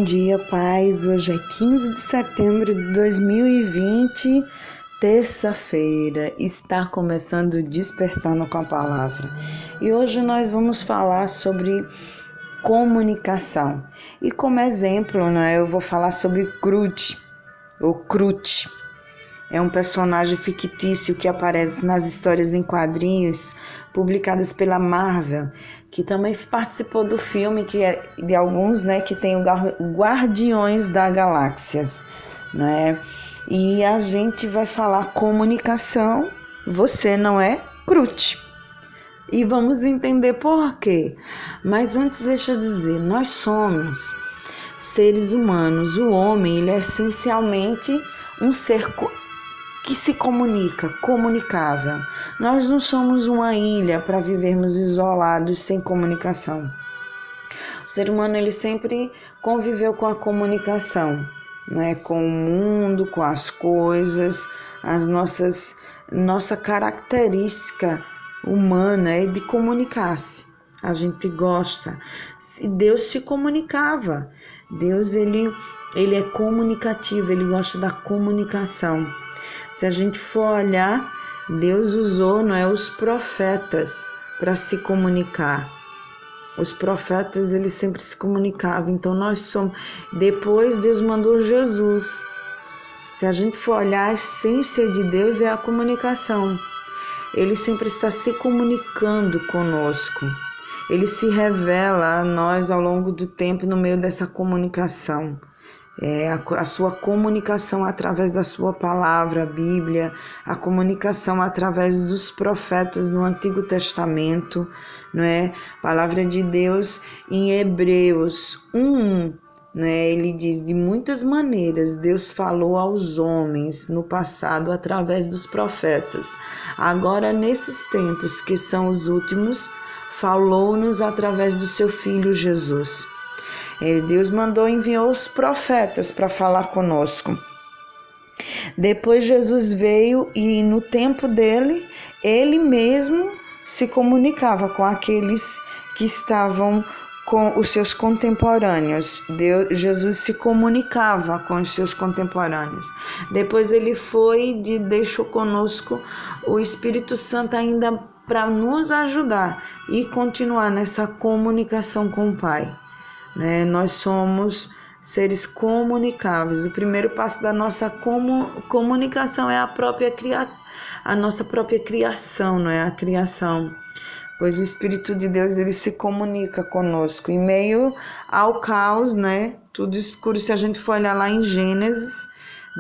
dia, paz. Hoje é 15 de setembro de 2020, terça-feira. Está começando o Despertando com a Palavra. E hoje nós vamos falar sobre comunicação. E como exemplo, eu vou falar sobre Groot, ou Groot. É um personagem fictício que aparece nas histórias em quadrinhos publicadas pela Marvel, que também participou do filme que é de alguns, que tem o Guardiões da Galáxias, E a gente vai falar comunicação. Você não é Groot. E vamos entender por quê. Mas antes deixa eu dizer, nós somos seres humanos. O homem, ele é essencialmente um ser que se comunicável. Nós não somos uma ilha para vivermos isolados sem comunicação. O ser humano, ele sempre conviveu com a comunicação, com o mundo, com as coisas. Nossa característica humana é de comunicar-se. A gente gosta. Deus se comunicava. Deus, ele é comunicativo, ele gosta da comunicação. Se a gente for olhar, Deus usou, os profetas para se comunicar. Os profetas, eles sempre se comunicavam. Então, depois Deus mandou Jesus. Se a gente for olhar, a essência de Deus é a comunicação. Ele sempre está se comunicando conosco. Ele se revela a nós ao longo do tempo no meio dessa comunicação. A sua comunicação através da sua palavra, a Bíblia, a comunicação através dos profetas no Antigo Testamento, Palavra de Deus em Hebreus 1, Ele diz, de muitas maneiras Deus falou aos homens no passado através dos profetas. Agora, nesses tempos que são os últimos, falou-nos através do seu Filho Jesus. Deus enviou os profetas para falar conosco. Depois Jesus veio e no tempo dele, ele mesmo se comunicava com aqueles que estavam com os seus contemporâneos. Jesus se comunicava com os seus contemporâneos. Depois ele foi e deixou conosco o Espírito Santo ainda para nos ajudar e continuar nessa comunicação com o Pai. Nós somos seres comunicáveis. O primeiro passo da nossa comunicação é a nossa própria criação, a criação. Pois o Espírito de Deus, ele se comunica conosco. Em meio ao caos, tudo escuro. Se a gente for olhar lá em Gênesis,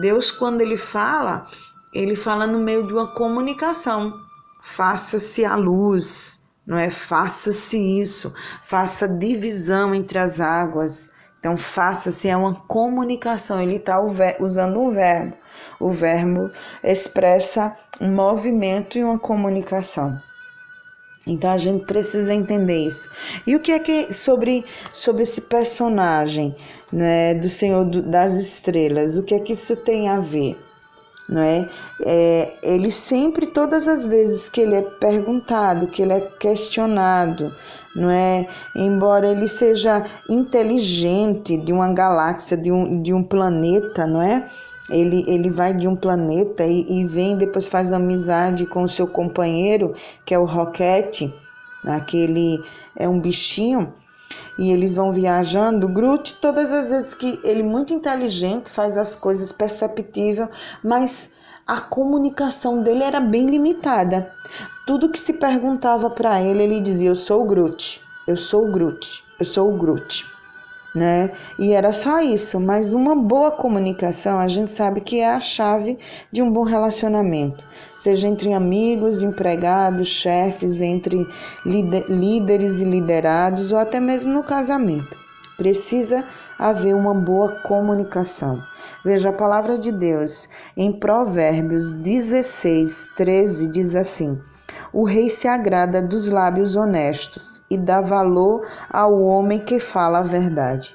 Deus, quando ele fala no meio de uma comunicação. Faça-se a luz. Faça-se isso, faça divisão entre as águas. Então, faça-se é uma comunicação, ele está usando um verbo. O verbo expressa um movimento e uma comunicação. Então, a gente precisa entender isso. E o que é sobre esse personagem, do Senhor das Estrelas? O que é que isso tem a ver? Ele sempre, todas as vezes que ele é perguntado, que ele é questionado, embora ele seja inteligente de uma galáxia, de um planeta, ele vai de um planeta e vem, depois faz amizade com o seu companheiro, que é o Rocket, aquele é um bichinho. E eles vão viajando. O Groot, todas as vezes que ele é muito inteligente, faz as coisas perceptíveis, mas a comunicação dele era bem limitada. Tudo que se perguntava para ele, ele dizia, eu sou o Groot, eu sou o Groot, eu sou o Groot. E era só isso, mas uma boa comunicação, a gente sabe que é a chave de um bom relacionamento, seja entre amigos, empregados, chefes, entre líderes e liderados, ou até mesmo no casamento. Precisa haver uma boa comunicação. Veja, a palavra de Deus em Provérbios 16:13 diz assim: o rei se agrada dos lábios honestos e dá valor ao homem que fala a verdade.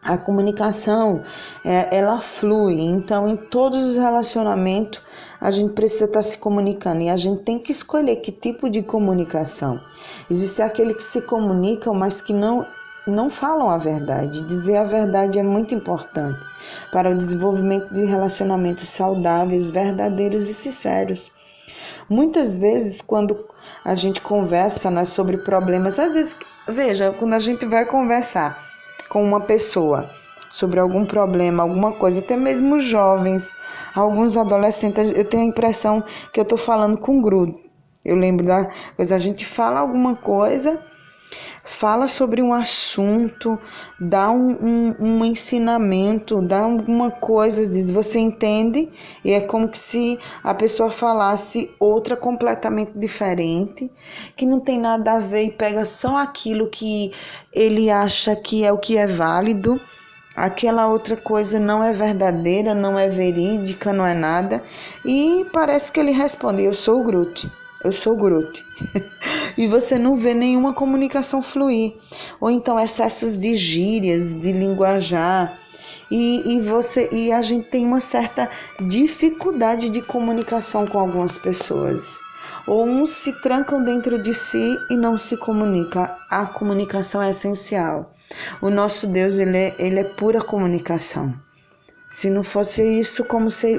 A comunicação, ela flui. Então, em todos os relacionamentos, a gente precisa estar se comunicando. E a gente tem que escolher que tipo de comunicação. Existe aquele que se comunicam, mas que não não falam a verdade. Dizer a verdade é muito importante para o desenvolvimento de relacionamentos saudáveis, verdadeiros e sinceros. Muitas vezes, quando a gente conversa, né, sobre problemas, às vezes, veja, quando a gente vai conversar com uma pessoa sobre algum problema, alguma coisa, até mesmo jovens, alguns adolescentes, eu tenho a impressão que eu estou falando com grupo. Eu lembro da coisa, a gente fala alguma coisa, fala sobre um assunto, dá um ensinamento, dá alguma coisa, diz, você entende? E é como que se a pessoa falasse outra completamente diferente, que não tem nada a ver e pega só aquilo que ele acha que é o que é válido. Aquela outra coisa não é verdadeira, não é verídica, não é nada. E parece que ele responde, eu sou o Groot. E você não vê nenhuma comunicação fluir. Ou então excessos de gírias, de linguajar. E a gente tem uma certa dificuldade de comunicação com algumas pessoas. Ou uns se trancam dentro de si e não se comunicam. A comunicação é essencial. O nosso Deus, ele é pura comunicação. Se não fosse isso,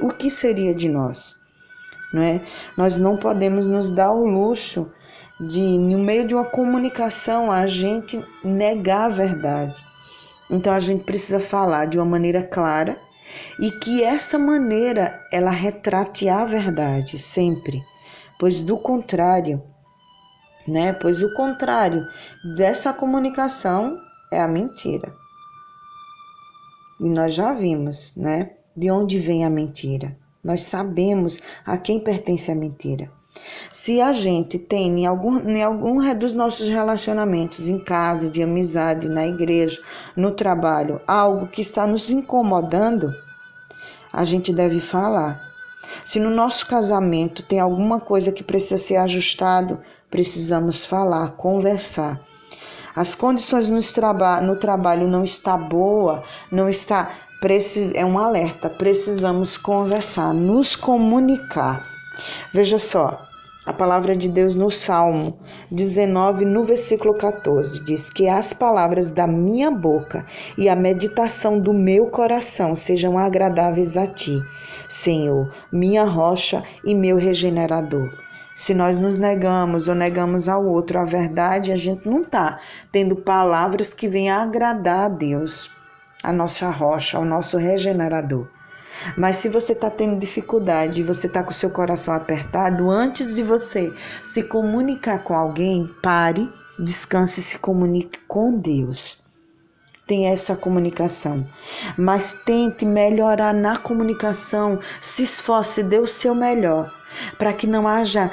o que seria de nós? Não é? Nós não podemos nos dar o luxo de, no meio de uma comunicação, a gente negar a verdade. Então a gente precisa falar de uma maneira clara e que essa maneira ela retrate a verdade sempre, pois do contrário, né? Pois o contrário dessa comunicação é a mentira. E nós já vimos, né? De onde vem a mentira. Nós sabemos a quem pertence a mentira. Se a gente tem em algum dos nossos relacionamentos, em casa, de amizade, na igreja, no trabalho, algo que está nos incomodando, a gente deve falar. Se no nosso casamento tem alguma coisa que precisa ser ajustado, precisamos falar, conversar. As condições no trabalho não está boa, é um alerta, precisamos conversar, nos comunicar. Veja só, a palavra de Deus no Salmo 19, no versículo 14, diz que as palavras da minha boca e a meditação do meu coração sejam agradáveis a ti, Senhor, minha rocha e meu regenerador. Se nós nos negamos ou negamos ao outro a verdade, a gente não está tendo palavras que venham agradar a Deus, a nossa rocha, ao nosso regenerador. Mas se você está tendo dificuldade e você está com o seu coração apertado, antes de você se comunicar com alguém, pare, descanse e se comunique com Deus. Tem essa comunicação, mas tente melhorar na comunicação, se esforce, dê o seu melhor, para que não haja,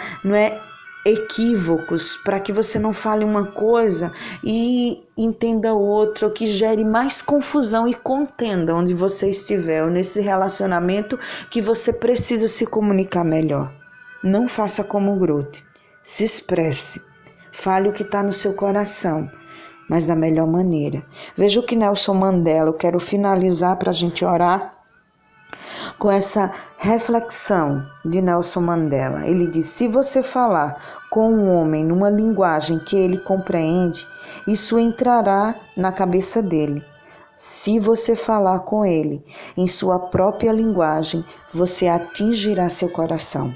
equívocos, para que você não fale uma coisa e entenda outra, ou que gere mais confusão e contenda onde você estiver, ou nesse relacionamento que você precisa se comunicar melhor. Não faça como o Groot, se expresse, fale o que está no seu coração, mas da melhor maneira. Veja o que Nelson Mandela, eu quero finalizar para a gente orar com essa reflexão de Nelson Mandela. Ele diz, se você falar com um homem numa linguagem que ele compreende, isso entrará na cabeça dele. Se você falar com ele em sua própria linguagem, você atingirá seu coração.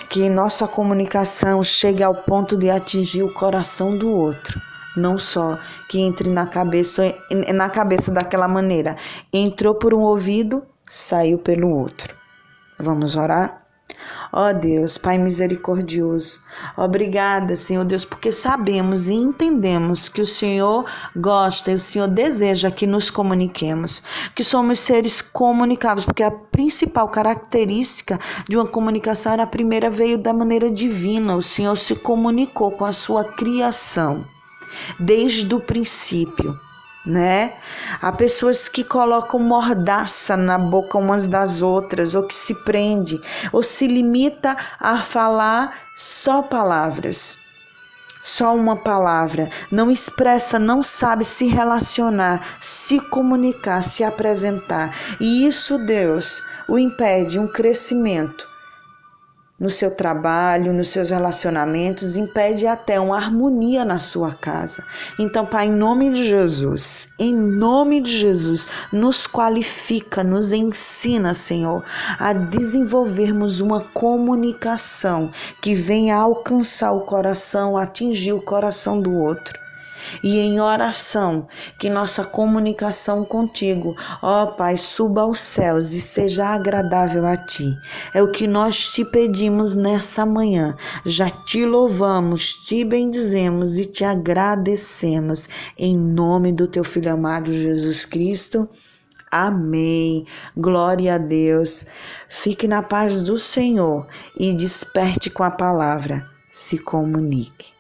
Que nossa comunicação chegue ao ponto de atingir o coração do outro. Não só que entre na cabeça daquela maneira. Entrou por um ouvido, saiu pelo outro. Vamos orar? Ó Deus, Pai misericordioso, obrigada, Senhor Deus, porque sabemos e entendemos que o Senhor gosta e o Senhor deseja que nos comuniquemos, que somos seres comunicáveis, porque a principal característica de uma comunicação era a primeira veio da maneira divina, o Senhor se comunicou com a sua criação, desde o princípio. Né? Há pessoas que colocam mordaça na boca umas das outras, ou que se prende, ou se limita a falar só palavras, só uma palavra, não expressa, não sabe se relacionar, se comunicar, se apresentar, e isso, Deus, o impede um crescimento no seu trabalho, nos seus relacionamentos, impede até uma harmonia na sua casa. Então, Pai, em nome de Jesus, nos qualifica, nos ensina, Senhor, a desenvolvermos uma comunicação que venha alcançar o coração, atingir o coração do outro. E em oração, que nossa comunicação contigo, ó Pai, suba aos céus e seja agradável a Ti. É o que nós te pedimos nessa manhã. Já te louvamos, te bendizemos e te agradecemos. Em nome do Teu Filho amado Jesus Cristo. Amém. Glória a Deus. Fique na paz do Senhor e desperte com a palavra. Se comunique.